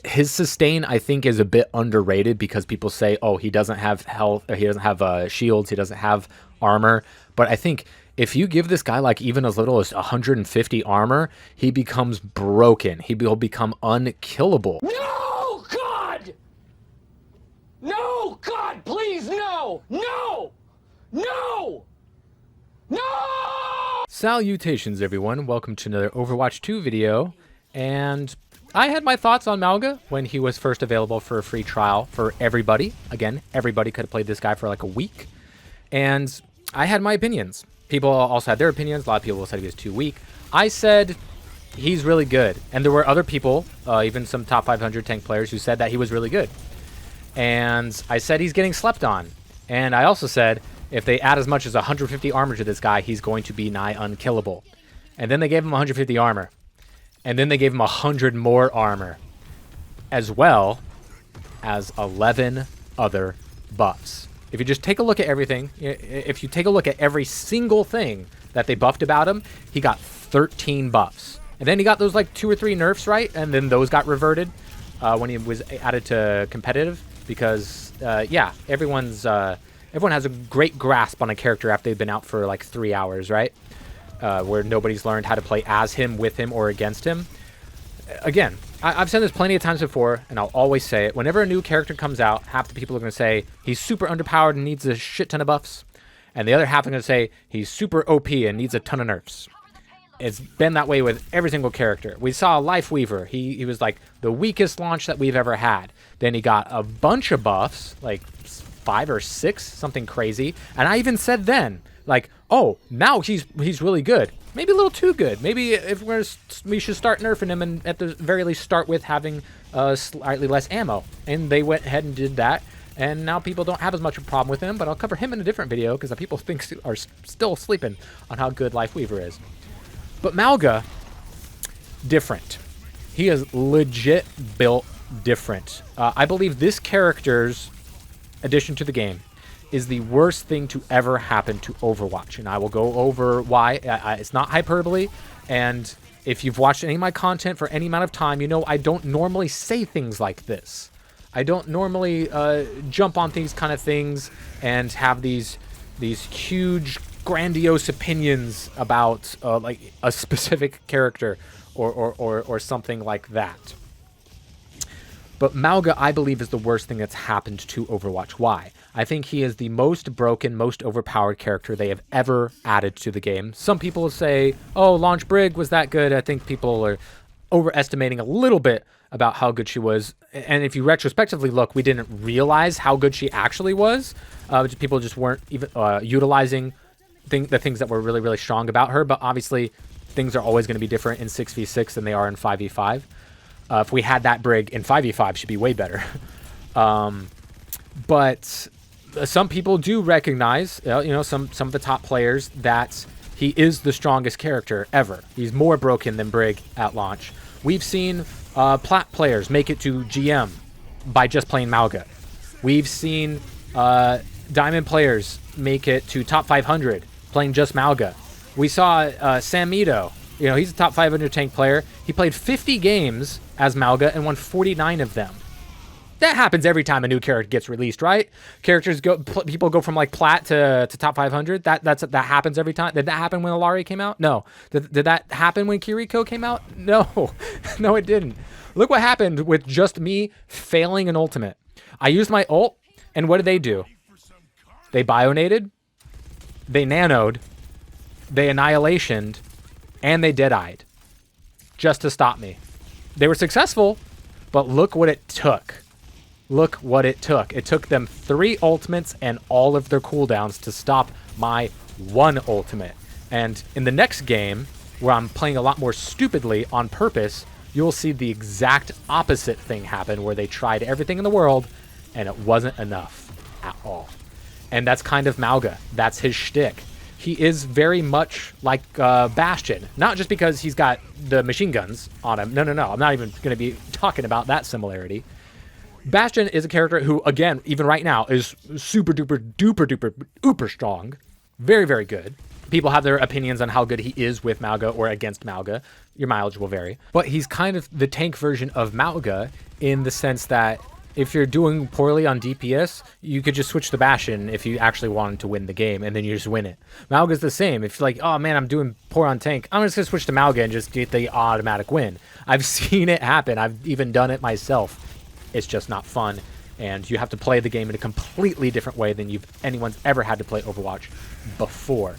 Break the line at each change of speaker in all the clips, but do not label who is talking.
His sustain, I think, is a bit underrated because people say, oh, he doesn't have health, or he doesn't have shields, he doesn't have armor. But I think if you give this guy like even as little as 150 armor, he becomes broken. He'll become unkillable.
No, God! No, God, please, no! No! No! No!
Salutations, everyone. Welcome to another Overwatch 2 video. And I had my thoughts on Mauga when he was first available for a free trial for everybody. Again, everybody could have played this guy for like a week. And I had my opinions. People also had their opinions. A lot of people said he was too weak. I said he's really good. And there were other people, even some top 500 tank players, who said that he was really good. And I said he's getting slept on. And I also said if they add as much as 150 armor to this guy, he's going to be nigh unkillable. And then they gave him 150 armor. And then they gave him 100 more armor, as well as 11 other buffs. If you just take a look at everything, if you take a look at every single thing that they buffed about him, he got 13 buffs. And then he got those like 2 or 3 nerfs, right? And then those got reverted when he was added to competitive. Because, yeah, everyone has a great grasp on a character after they've been out for like 3 hours, right? Where nobody's learned how to play as him, with him, or against him. Again, I've said this plenty of times before, and I'll always say it. Whenever a new character comes out, half the people are going to say he's super underpowered and needs a shit ton of buffs. And the other half are going to say he's super OP and needs a ton of nerfs. It's been that way with every single character. We saw Life Weaver. He was like the weakest launch that we've ever had. Then he got a bunch of buffs, like 5 or 6, something crazy. And I even said then, like, oh, now he's really good. Maybe a little too good. Maybe if we should start nerfing him and at the very least start with having slightly less ammo. And they went ahead and did that. And now people don't have as much of a problem with him. But I'll cover him in a different video because people are still sleeping on how good Life Weaver is. But Mauga, different. He is legit built different. I believe this character's addition to the game is the worst thing to ever happen to Overwatch. And I will go over why. It's not hyperbole. And if you've watched any of my content for any amount of time, you know I don't normally say things like this. I don't normally jump on these kind of things and have these huge grandiose opinions about like a specific character or something like that. But Mauga, I believe, is the worst thing that's happened to Overwatch. Why? I think he is the most broken, most overpowered character they have ever added to the game. Some people say, oh, Launch Brig was that good. I think people are overestimating a little bit about how good she was. And if you retrospectively look, we didn't realize how good she actually was. People just weren't even utilizing the things that were really, really strong about her. But obviously, things are always going to be different in 6v6 than they are in 5v5. If we had that Brig in 5v5, she'd be way better. But some people do recognize, some of the top players, that he is the strongest character ever. He's more broken than Brig at launch. We've seen plat players make it to GM by just playing Mauga. We've seen diamond players make it to top 500 playing just Mauga. We saw Sam Mito. He's a top 500 tank player. He played 50 games as Mauga and won 49 of them. That happens every time a new character gets released, right? People go from like plat to top 500. That happens every time. Did that happen when Alari came out? No. Did that happen when Kiriko came out? No. No, it didn't. Look what happened with just me failing an ultimate. I used my ult, and what did they do? They bionated, they nanoed, they annihilationed, and they dead-eyed just to stop me. They were successful, but look what it took. Look what it took. It took them 3 ultimates and all of their cooldowns to stop my 1 ultimate. And in the next game, where I'm playing a lot more stupidly on purpose, you'll see the exact opposite thing happen, where they tried everything in the world and it wasn't enough at all. And that's kind of Mauga. That's his shtick. He is very much like Bastion. Not just because he's got the machine guns on him. No. I'm not even going to be talking about that similarity. Bastion is a character who, again, even right now, is super duper duper duper uber strong. Very, very good. People have their opinions on how good he is with Mauga or against Mauga. Your mileage will vary. But he's kind of the tank version of Mauga in the sense that if you're doing poorly on DPS, you could just switch to Bastion if you actually wanted to win the game, and then you just win it. Mauga's the same. If you're like, oh man, I'm doing poor on tank, I'm just going to switch to Mauga and just get the automatic win. I've seen it happen. I've even done it myself. It's just not fun, and you have to play the game in a completely different way than anyone's ever had to play Overwatch before.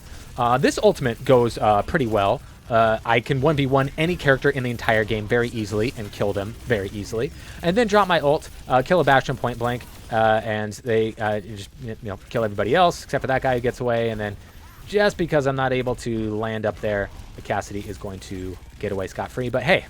This ultimate goes pretty well. I can 1v1 any character in the entire game very easily and kill them very easily. And then drop my ult, kill a Bastion point blank, and they just kill everybody else except for that guy who gets away. And then just because I'm not able to land up there, the Cassidy is going to get away scot-free. But hey,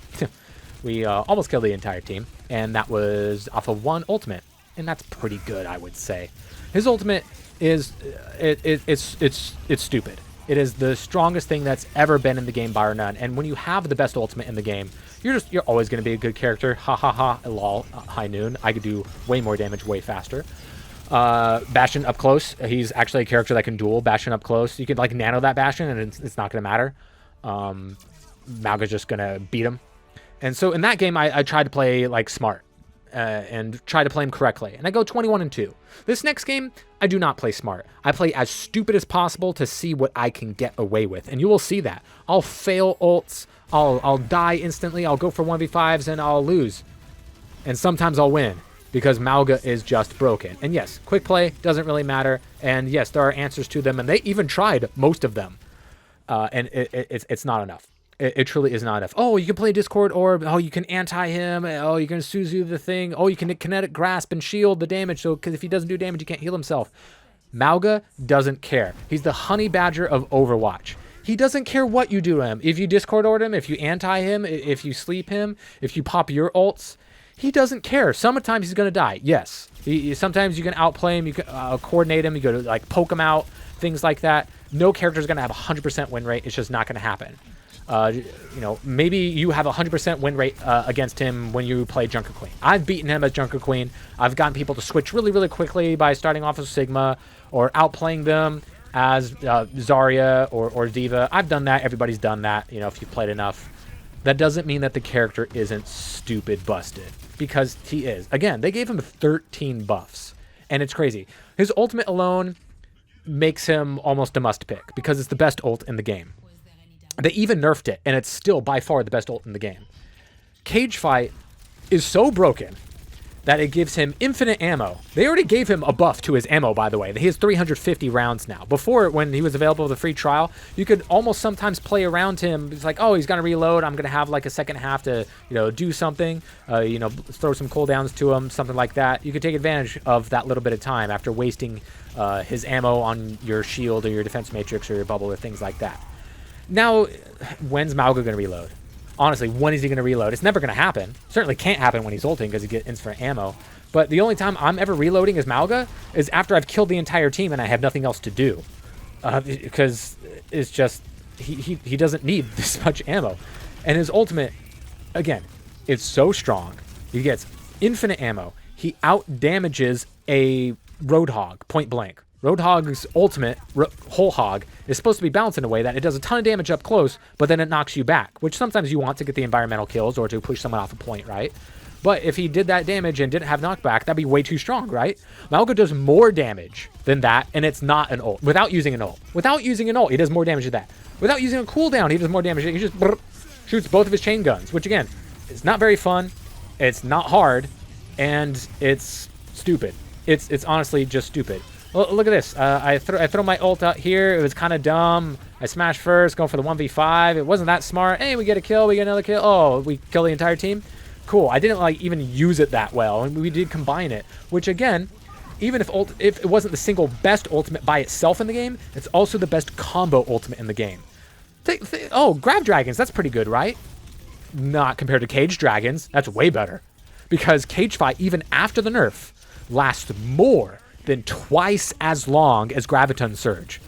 we almost killed the entire team, and that was off of one ultimate. And that's pretty good, I would say. His ultimate is it's stupid. It is the strongest thing that's ever been in the game, bar none. And when you have the best ultimate in the game, you're always going to be a good character. Ha ha ha, lol, high noon. I could do way more damage way faster. Bastion up close. He's actually a character that can duel Bastion up close. You can like nano that Bastion and it's not going to matter. Mauga's just going to beat him. And so in that game, I tried to play like smart. And try to play him correctly. And I go 21-2. This next game, I do not play smart. I play as stupid as possible to see what I can get away with. And you will see that. I'll fail ults. I'll die instantly. I'll go for 1v5s and I'll lose. And sometimes I'll win because Mauga is just broken. And yes, quick play doesn't really matter. And yes, there are answers to them. And they even tried most of them. And it's not enough. It truly is not enough. Oh, you can play Discord Orb. Oh, you can anti him. Oh, you can Suzu the thing. Oh, you can kinetic grasp and shield the damage. So, because if he doesn't do damage, he can't heal himself. Mauga doesn't care. He's the honey badger of Overwatch. He doesn't care what you do to him. If you Discord Orb him, if you anti him, if you sleep him, if you pop your ults, he doesn't care. Sometimes he's gonna die. Yes. Sometimes you can outplay him. You can coordinate him. You go to like poke him out. Things like that. No character is gonna have 100% win rate. It's just not gonna happen. Maybe you have a 100% win rate against him when you play Junker Queen. I've beaten him as Junker Queen. I've gotten people to switch really, really quickly by starting off as Sigma or outplaying them as Zarya or Diva. I've done that. Everybody's done that, if you've played enough. That doesn't mean that the character isn't stupid busted, because he is. Again, they gave him 13 buffs, and it's crazy. His ultimate alone makes him almost a must pick because it's the best ult in the game. They even nerfed it, and it's still by far the best ult in the game. Cage Fight is so broken that it gives him infinite ammo. They already gave him a buff to his ammo, by the way. He has 350 rounds now. Before, when he was available with a free trial, you could almost sometimes play around him. It's like, oh, he's going to reload. I'm going to have like a second half to, do something, throw some cooldowns to him, something like that. You could take advantage of that little bit of time after wasting his ammo on your shield or your defense matrix or your bubble or things like that. Now, when's Mauga going to reload? Honestly, when is he going to reload? It's never going to happen. Certainly can't happen when he's ulting because he gets instant ammo. But the only time I'm ever reloading as Mauga is after I've killed the entire team and I have nothing else to do. Because it's just, he doesn't need this much ammo. And his ultimate, again, it's so strong. He gets infinite ammo. He out-damages a Roadhog, point blank. Roadhog's ultimate, Whole Hog, is supposed to be balanced in a way that it does a ton of damage up close, but then it knocks you back, which sometimes you want to get the environmental kills or to push someone off a point, right? But if he did that damage and didn't have knockback, that'd be way too strong, right? Mauga does more damage than that, and it's not an ult. Without using an ult. Without using an ult, he does more damage than that. Without using a cooldown, he does more damage. He just shoots both of his chain guns, which again, it's not very fun, it's not hard, and it's stupid. It's honestly just stupid. Well, look at this. I throw my ult out here. It was kind of dumb. I smash first, going for the 1v5. It wasn't that smart. Hey, we get a kill. We get another kill. Oh, we kill the entire team. Cool. I didn't even use it that well, and we did combine it. Which again, even if it wasn't the single best ultimate by itself in the game, it's also the best combo ultimate in the game. Grab dragons. That's pretty good, right? Not compared to cage dragons. That's way better, because cage fight, even after the nerf, lasts more than twice as long as Graviton Surge.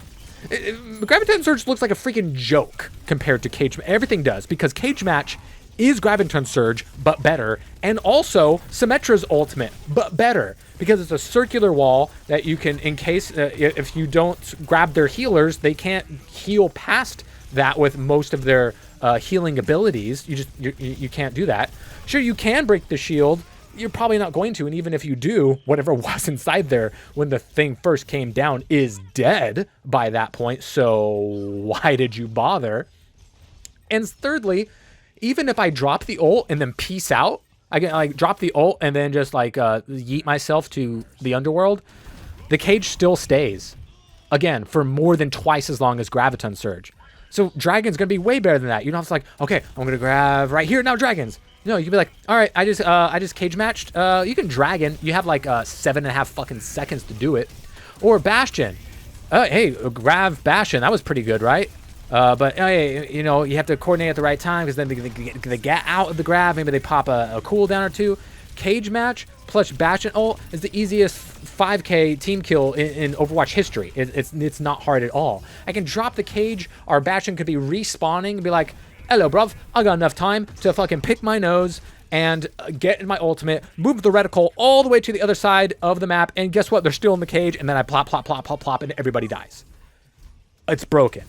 Graviton Surge looks like a freaking joke compared to Cage Match. Everything does, because Cage Match is Graviton Surge, but better, and also Symmetra's ultimate, but better, because it's a circular wall that you can, in case, if you don't grab their healers, they can't heal past that with most of their healing abilities. You can't do that. Sure, you can break the shield. You're probably not going to, and even if you do, whatever was inside there when the thing first came down is dead by that point, so why did you bother? And thirdly, even if I drop the ult and then peace out, I can like drop the ult and then just like yeet myself to the underworld, the cage still stays. Again, for more than twice as long as Graviton Surge. So Dragon's going to be way better than that. You don't have to like, okay, I'm going to grab right here now Dragons. No, you can be like, all right, I just cage matched. You can Dragon. You have like 7.5 fucking seconds to do it. Or Bastion. Hey, grab Bastion. That was pretty good, right? But hey, you know, you have to coordinate at the right time because then they get out of the grab. Maybe they pop a cooldown or two. Cage match plus Bastion ult is the easiest 5k team kill in Overwatch history. It's not hard at all. I can drop the cage. Our Bastion could be respawning and be like, hello, bruv. I got enough time to fucking pick my nose and get in my ultimate, move the reticle all the way to the other side of the map, and guess what? They're still in the cage, and then I plop, plop, plop, plop, plop, and everybody dies. It's broken.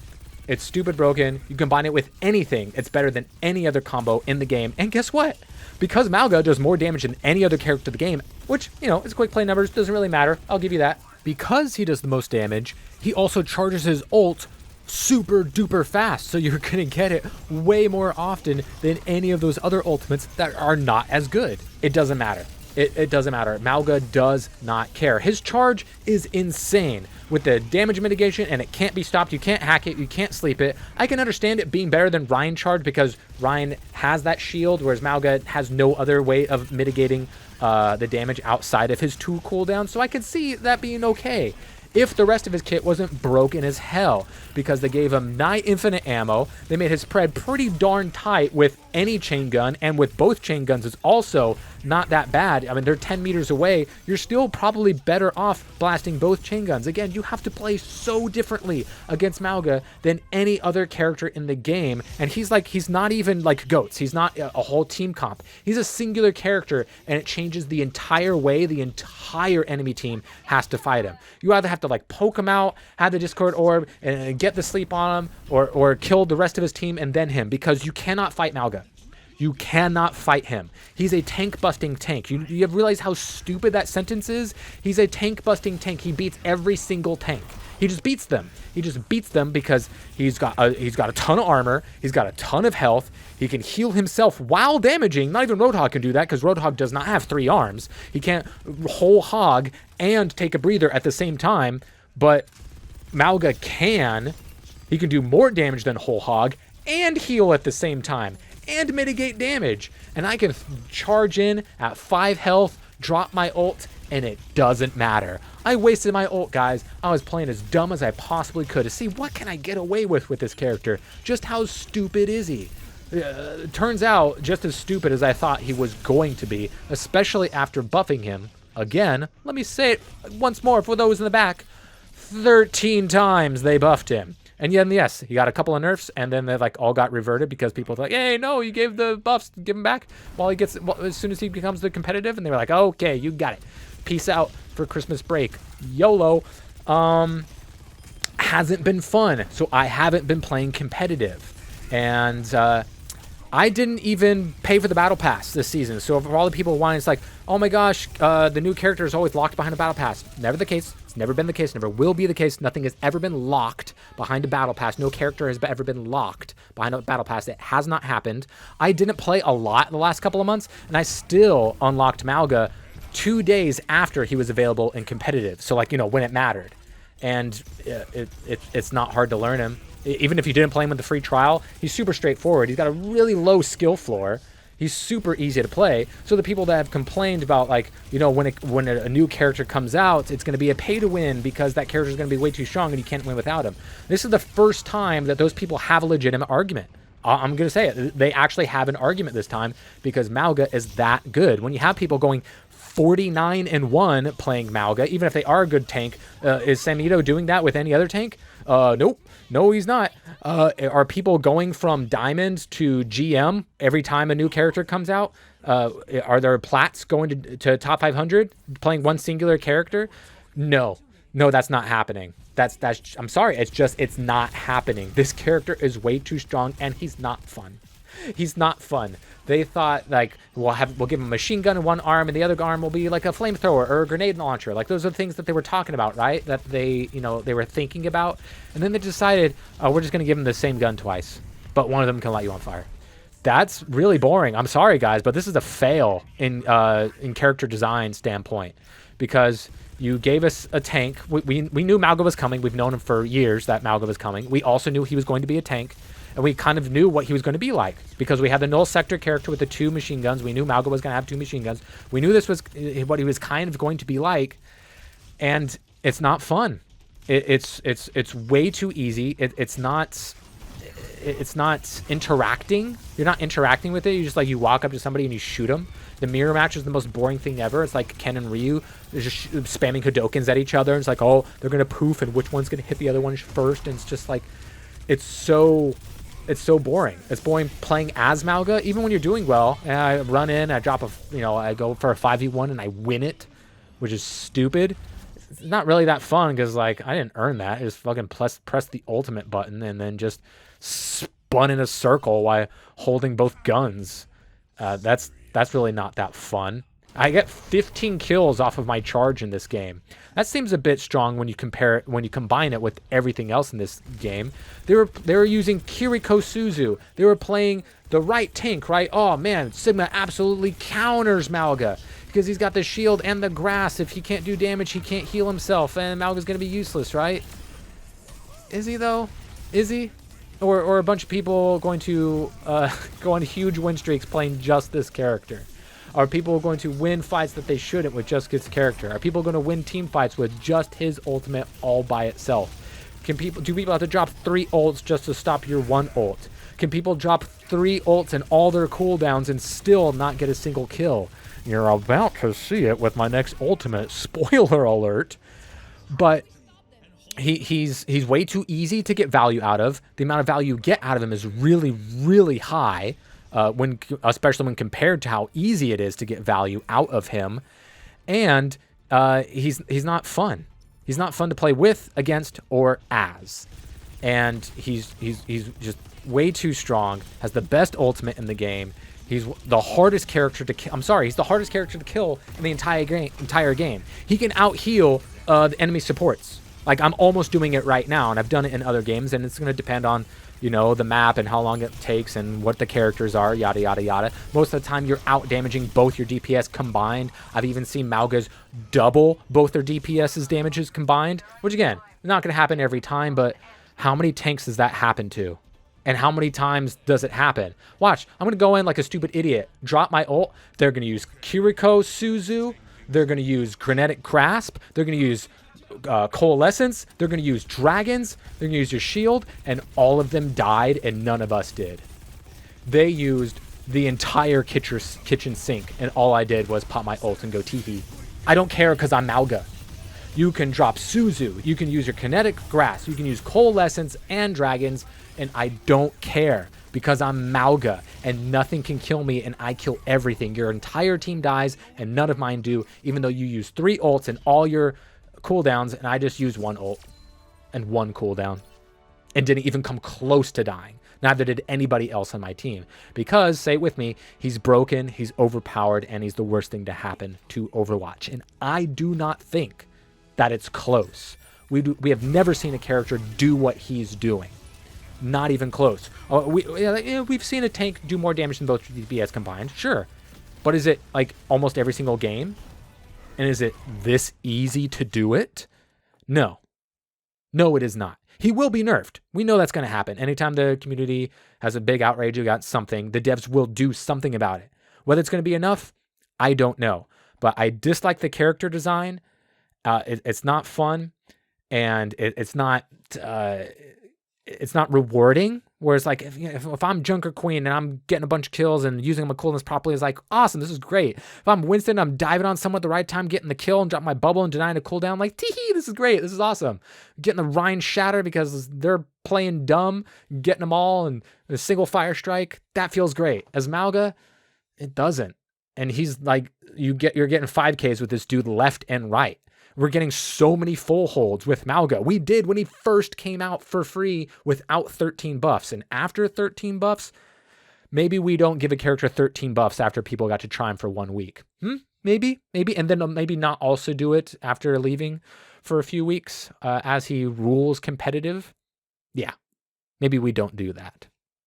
It's stupid broken. You combine it with anything, it's better than any other combo in the game. And guess what? Because Mauga does more damage than any other character in the game, which, you know, it's quick play numbers, doesn't really matter. I'll give you that. Because he does the most damage, he also charges his ult super duper fast, so you're gonna get it way more often than any of those other ultimates that are not as good. It doesn't matter. It doesn't matter. Mauga does not care. His charge is insane with the damage mitigation, and it can't be stopped. You can't hack it. You can't sleep it. I can understand it being better than Ryan charge because Ryan has that shield, whereas Mauga has no other way of mitigating the damage outside of his 2 cooldowns, so I could see that being okay if the rest of his kit wasn't broken as hell, because they gave him nigh infinite ammo. They made his spread pretty darn tight with any chain gun, and with both chain guns is also not that bad. I mean, they're 10 meters away. You're still probably better off blasting both chain guns. Again, you have to play so differently against Mauga than any other character in the game, and he's not even like GOATs. He's not a whole team comp. He's a singular character, and it changes the entire way the entire enemy team has to fight him. You either have to like poke him out, have the Discord orb, and get the sleep on him, or kill the rest of his team and then him, because you cannot fight Mauga. You cannot fight him. He's a tank-busting tank. You realize how stupid that sentence is? He's a tank-busting tank. He beats every single tank. He just beats them. He just beats them because he's got a ton of armor. He's got a ton of health. He can heal himself while damaging. Not even Roadhog can do that because Roadhog does not have 3 arms. He can't whole hog and take a breather at the same time, but Mauga can. He can do more damage than whole hog and heal at the same time and mitigate damage. And I can charge in at 5 health, drop my ult, and it doesn't matter. I wasted my ult, guys. I was playing as dumb as I possibly could to see what can I get away with this character. Just how stupid is he? Turns out just as stupid as I thought he was going to be, especially after buffing him. Again, let me say it once more for those in the back. 13 times they buffed him. And yes, he got a couple of nerfs, and then they like all got reverted because people were like, hey, no, you gave the buffs, give him back as soon as he becomes the competitive. And they were like, okay, you got it. Peace out for Christmas break. YOLO. Hasn't been fun, so I haven't been playing competitive. And I didn't even pay for the battle pass this season. So for all the people wanting, it's like, oh my gosh, the new character is always locked behind a battle pass. Never the case. It's never been the case. Never will be the case. Nothing has ever been locked behind a battle pass. No character has ever been locked behind a battle pass. It has not happened. I didn't play a lot the last couple of months, and I still unlocked Mauga 2 days after he was available in competitive. So like, you know, when it mattered. And it's not hard to learn him. Even if you didn't play him with the free trial, he's super straightforward. He's got a really low skill floor. He's super easy to play. So the people that have complained about, like, you know, when a new character comes out, it's going to be a pay to win because that character is going to be way too strong and you can't win without him. This is the first time that those people have a legitimate argument. I'm going to say it. They actually have an argument this time because Mauga is that good. When you have people going 49-1 playing Mauga, even if they are a good tank, is Samito doing that with any other tank? Nope. No, he's not. Are people going from Diamond to GM every time a new character comes out? Are there plats going to top 500 playing one singular character? No. No, that's not happening. I'm sorry. It's not happening. This character is way too strong and he's not fun. He's not fun. They thought like we'll give him a machine gun in one arm and the other arm will be like a flamethrower or a grenade launcher. Like those are the things that they were talking about, right? That they were thinking about. And then they decided, oh, we're just gonna give him the same gun twice, but one of them can light you on fire. That's really boring. I'm sorry, guys, but this is a fail in character design standpoint, because you gave us a tank. We knew Mauga was coming. We've known him for years that Mauga was coming. We also knew he was going to be a tank, and we kind of knew what he was going to be like because we had the null sector character with the 2 machine guns. We knew Mauga was going to have 2 machine guns. We knew this was what he was kind of going to be like, and it's not fun. It's way too easy. It's not interacting. You're not interacting with it. You just like, you walk up to somebody and you shoot them. The mirror match is the most boring thing ever. It's like Ken and Ryu. They're just spamming Hadokens at each other. It's like, oh, they're going to poof and which one's going to hit the other one first. And it's just like, it's so boring. It's boring playing as Mauga, even when you're doing well. And I run in, I drop I go for a 5v1 and I win it, which is stupid. It's not really that fun because like I didn't earn that. I just fucking press the ultimate button and then just spun in a circle while holding both guns. That's really not that fun. I get 15 kills off of my charge in this game. That seems a bit strong when you combine it with everything else in this game. They were using Kiriko Suzu. They were playing the right tank, right? Oh man, Sigma absolutely counters Mauga because he's got the shield and the grass. If he can't do damage, he can't heal himself, and Mauga's gonna be useless, right? Is he though? Is he? Or a bunch of people going to go on huge win streaks playing just this character? Are people going to win fights that they shouldn't with just his character? Are people going to win team fights with just his ultimate all by itself? Do people have to drop 3 ults just to stop your 1 ult? Can people drop 3 ults and all their cooldowns and still not get a single kill? You're about to see it with my next ultimate. Spoiler alert. But he's way too easy to get value out of. The amount of value you get out of him is really, really high. Especially when compared to how easy it is to get value out of him, and he's not fun. He's not fun to play with, against, or as, and he's just way too strong. Has the best ultimate in the game. He's the hardest character to kill. I'm sorry, he's the hardest character to kill in the entire game. He can out heal the enemy supports. Like I'm almost doing it right now, and I've done it in other games, and it's going to depend on the map and how long it takes and what the characters are, yada, yada, yada. Most of the time, you're out damaging both your DPS combined. I've even seen Maugas double both their DPS's damages combined, which again, not going to happen every time, but how many tanks does that happen to? And how many times does it happen? Watch, I'm going to go in like a stupid idiot, drop my ult. They're going to use Kiriko Suzu. They're going to use Grenetic Grasp. They're going to use Coalescence. They're going to use Dragons. They're going to use your shield, and all of them died, and none of us did. They used the entire kitchen sink, and all I did was pop my ult and go teehee. I don't care because I'm Mauga. You can drop Suzu. You can use your Kinetic Grass. You can use Coalescence and Dragons, and I don't care because I'm Mauga, and nothing can kill me, and I kill everything. Your entire team dies, and none of mine do, even though you use 3 ults and all your cooldowns, and I just used 1 ult and 1 cooldown and didn't even come close to dying. Neither did anybody else on my team because, say it with me, he's broken, he's overpowered, and he's the worst thing to happen to Overwatch. And I do not think that it's close. We have never seen a character do what he's doing. Not even close. We've seen a tank do more damage than both DPS combined, sure. But is it like almost every single game? And is it this easy to do it? No. No, it is not. He will be nerfed. We know that's going to happen. Anytime the community has a big outrage about something, the devs will do something about it. Whether it's going to be enough, I don't know. But I dislike the character design. It's not fun, and it's not rewarding. Whereas like if I'm Junker Queen and I'm getting a bunch of kills and using my coolness properly, it's like awesome, this is great. If I'm Winston, I'm diving on someone at the right time, getting the kill and dropping my bubble and denying a cooldown, like teehee, this is great, this is awesome. Getting the Rhine Shatter because they're playing dumb, getting them all and a single fire strike, that feels great. As Mauga, it doesn't. And he's like, you're getting 5Ks with this dude left and right. We're getting so many full holds with Mauga. We did when he first came out for free without 13 buffs. And after 13 buffs, maybe we don't give a character 13 buffs after people got to try him for 1 week. Maybe. And then maybe not also do it after leaving for a few weeks as he rules competitive. Yeah, maybe we don't do that.